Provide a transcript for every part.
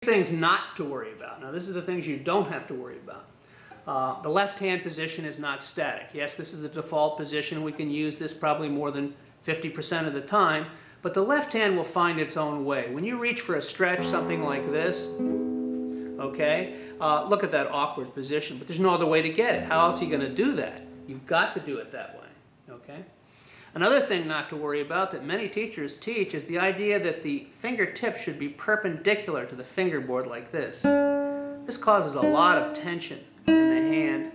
things not to worry about. Now, this is the things you don't have to worry about. The left hand position is not static. Yes, this is the default position. We can use this probably more than 50% of the time, but the left hand will find its own way. When you reach for a stretch, something like this, okay, look at that awkward position, but there's no other way to get it. How else are you going to do that? You've got to do it that way, okay? Another thing not to worry about that many teachers teach is the idea that the fingertips should be perpendicular to the fingerboard like this. This causes a lot of tension in the hand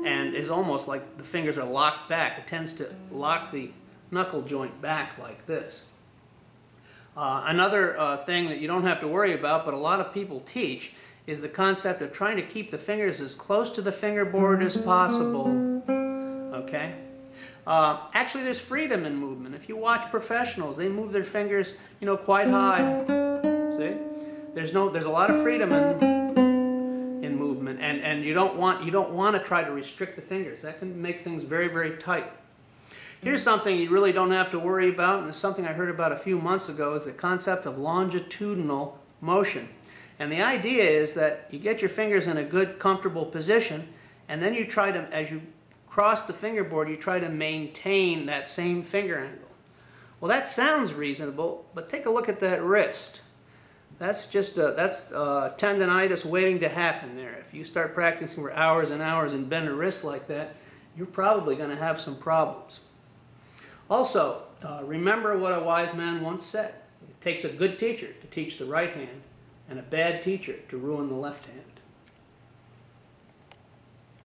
and is almost like the fingers are locked back. It tends to lock the knuckle joint back like this. Another thing that you don't have to worry about, but a lot of people teach, is the concept of trying to keep the fingers as close to the fingerboard as possible. Okay? Actually, there's freedom in movement. If you watch professionals, they move their fingers, you know, quite high. See? There's a lot of freedom in movement, and you don't want to try to restrict the fingers. That can make things very, very tight. Here's something you really don't have to worry about, and it's something I heard about a few months ago, is the concept of longitudinal motion. And the idea is that you get your fingers in a good, comfortable position, and then you try to, as you cross the fingerboard, you try to maintain that same finger angle. Well, that sounds reasonable, but take a look at that wrist. That's just tendonitis waiting to happen there. If you start practicing for hours and hours and bend a wrist like that, you're probably going to have some problems. Also, remember what a wise man once said. It takes a good teacher to teach the right hand and a bad teacher to ruin the left hand.